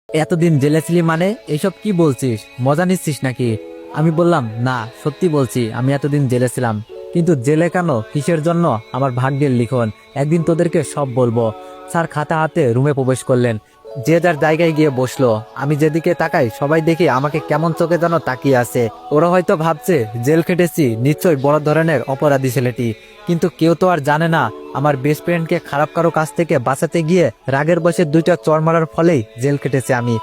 এতদিন জেলে ছিলি মানে এইসব কি বলছিস? মজা নিচ্ছিস নাকি? আমি বললাম, না সত্যি বলছি, আমি এতদিন জেলে ছিলাম। কিন্তু জেলে কেন, কিসের জন্য? আমার ভাগ্যের লিখন, একদিন তোদেরকে সব বলবো। স্যার খাতা হাতে রুমে প্রবেশ করলেন, যে যার জায়গায় গিয়ে বসলো। আমি যেদিকে তাকাই সবাই দেখি আমাকে কেমন চোখে যেন তাকিয়ে আছে। ওরা হয়তো ভাবছে জেল খেটেছি, নিশ্চয়ই বড় ধরনের অপরাধী ছেলেটি। কিন্তু কেউ তো আর জানে না আমার বেস্ট ফ্রেন্ডকে খারাপ কারো কাছ থেকে বাঁচাতে গিয়ে রাগের বশে দুইটা চড় মারার ফলেই জেল কেটেছে আমি।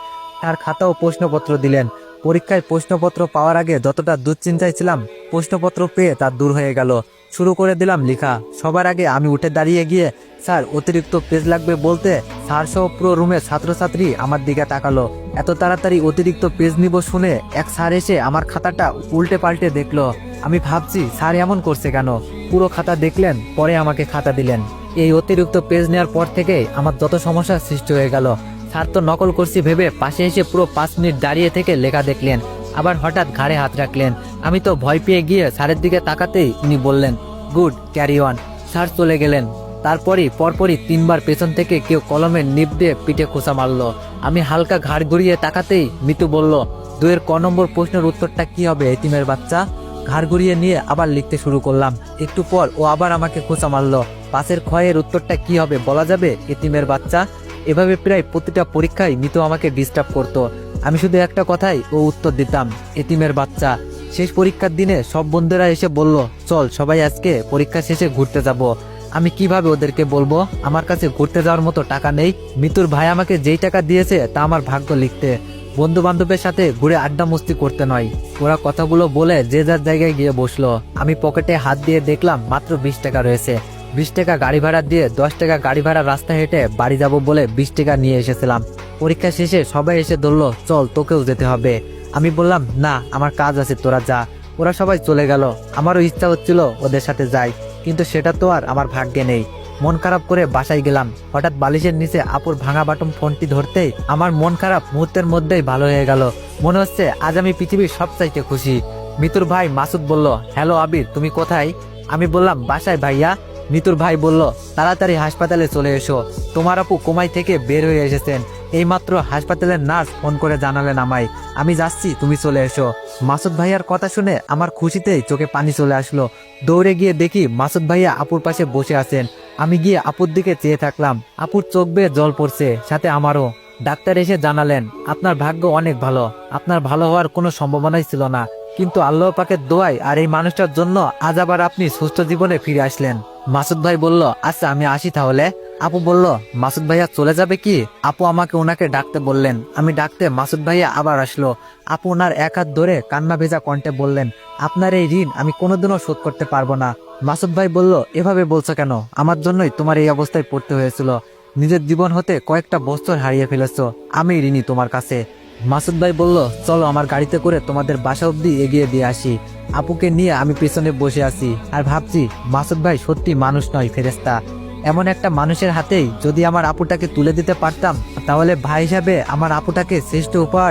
আর খাতা ও প্রশ্নপত্র দিলেন। পরীক্ষায় প্রশ্নপত্র পাওয়ার আগে যতটা দুশ্চিন্তায় ছিলাম, প্রশ্নপত্র পেয়ে তা দূর হয়ে গেল। শুরু করে দিলাম লেখা। সবার আগে আমি উঠে দাঁড়িয়ে গিয়ে, স্যার অতিরিক্ত পেজ লাগবে বলতে স্যার সহ পুরো রুমের ছাত্রছাত্রী আমার দিকে তাকালো। এত তাড়াতাড়ি অতিরিক্ত পেজ নিব শুনে এক স্যার এসে আমার খাতাটা উল্টে পাল্টে দেখলো। আমি ভাবছি স্যার এমন করছে কেন। পুরো খাতা দেখলেন, পরে আমাকে খাতা দিলেন। এই অতিরিক্ত পেজ নেওয়ার পর থেকে আমার যত সমস্যার সৃষ্টি হয়ে গেল। স্যার তো নকল করছি ভেবে পাশে এসে পুরো 5 মিনিট দাঁড়িয়ে থেকে লেখা দেখলেন, আবার হঠাৎ ঘাড়ে হাত রাখলেন। আমি তো ভয় পেয়ে গিয়ে স্যারের দিকে তাকাতেই উনি বললেন, গুড, ক্যারি অন। স্যার চলে গেলেন। তারপরই পরপরই 3বার পেছন থেকে কেউ কলমের নিব দিয়ে পিঠে খোঁচা মারলো। আমি হালকা ঘাড় ঘুরিয়ে তাকাতেই মিতু বলল, 2-এর ক নম্বর প্রশ্নের উত্তরটা কি হবে এতিমের বাচ্চা? ঘাড় ঘুরিয়ে নিয়ে আবার লিখতে শুরু করলাম। একটু পর ও আবার আমাকে খোঁচা মারলো, 5-এর ক্ষয়ের উত্তরটা কি হবে বলা যাবে এতিমের বাচ্চা? এভাবে প্রায় প্রতিটা পরীক্ষায় মিতু আমাকে ডিস্টার্ব করতো। আমি শুধু একটা কথাই ও উত্তর দিতাম, এতিমের বাচ্চা। শেষ পরীক্ষার দিনে সব বন্ধুরা এসে বলল, চল সবাই আজকে পরীক্ষা শেষে ঘুরতে যাব। আমি কিভাবে ওদেরকে বলবো আমার কাছে ঘুরতে যাওয়ার মতো টাকা নেই? মিতুর ভাই আমাকে যেই টাকা দিয়েছে তা আমার ভাগ্য লিখতে, বন্ধু বান্ধবের সাথে ঘুরে আড্ডা মস্তি করতে নয়। ওরা কথাগুলো বলে যে যার জায়গায় গিয়ে বসলো। আমি পকেটে হাত দিয়ে দেখলাম মাত্র 20 টাকা রয়েছে। 20 টাকা গাড়ি ভাড়া দিয়ে 10 টাকা গাড়ি ভাড়া রাস্তা হেঁটে বাড়ি যাব বলে 20 টাকা নিয়ে এসেছিলাম। পরীক্ষা শেষে সবাই এসে ধরলো, চল তোকেও যেতে হবে। আমি বললাম, না আমার কাজ আছে, তোরা যা। ওরা সবাই চলে গেল। আমারও ইচ্ছা হচ্ছিল ওদের সাথে যাই, কিন্তু সেটা তো আর আমার ভাগ্যে নেই। মন খারাপ করে বাসায় গেলাম। হঠাৎ বালিশের নিচে আপুর ভাঙা বাটন ফোনটি ধরতেই আমার মন খারাপ মুহূর্তের মধ্যেই ভালো হয়ে গেল। মনে হচ্ছে আজ আমি পৃথিবীর সবচাইতে খুশি। মিতুর ভাই মাসুদ বলল, হ্যালো আবির, তুমি কোথায়? আমি বললাম, বাসায় ভাইয়া। মিতুর ভাই বলল, তাড়াতাড়ি হাসপাতালে চলে এসো, তোমার আপু কোমাই থেকে বের হয়ে এসেছেন। এইমাত্র হাসপাতালের নার্স ফোন করে জানালেন আমায়। আমি যাচ্ছি, তুমি চলে এসো। মাসুদ ভাইয়ার কথা শুনে আমার খুশিতেই চোখে পানি চলে আসলো। দৌড়ে গিয়ে দেখি মাসুদ ভাইয়া আপুর পাশে বসে আছেন। আমি গিয়ে আপুর দিকে চেয়ে থাকলাম। আপুর চোখ বেয়ে জল পড়ছে, সাথে আমারও। ডাক্তার এসে জানালেন, আপনার ভাগ্য অনেক ভালো, আপনার ভালো হওয়ার কোনো সম্ভাবনাই ছিল না, কিন্তু আল্লাহ পাকের দোয়ায় আর এই মানুষটার জন্য আজ আবার আপনি সুস্থ জীবনে ফিরে আসলেন। মাসুদ ভাই বলল, আচ্ছা আমি আসি তাহলে। আপু বলল, মাসুদ ভাইয়া চলে যাবে কি? আপু আমাকে ওনাকে ডাকতে বললেন। আমি ডাকতে মাসুদ ভাইয়া আবার আসলো। আপু ওনার এক হাত ধরে কান্না ভেজা কণ্ঠে বললেন, আপনার এই ঋণ আমি কোনোদিনও শোধ করতে পারবো না। মাসুদ ভাই বলল, এভাবে বলছো কেন? আমার জন্যই তোমার এই অবস্থায় পড়তে হয়েছিল। নিজের জীবন হতে কয়েকটা বছর হারিয়ে ফেলেছো, আমি ঋণী তোমার কাছে। মাসুদ ভাই বলল, চলো আমার গাড়িতে করে তোমাদের বাসা অব্দি এগিয়ে দিয়ে আসি। আপুকে নিয়ে আমি পেছনে বসে আছি আর ভাবছি, মাসুদ ভাই সত্যি মানুষ নয়, ফেরেশতা। এমন একটা মানুষের হাতেই যদি আমার আপুটাকে তুলে দিতে পারতাম, তাহলে ভাই হিসাবে আমার আপুটাকে শ্রেষ্ঠ উপহার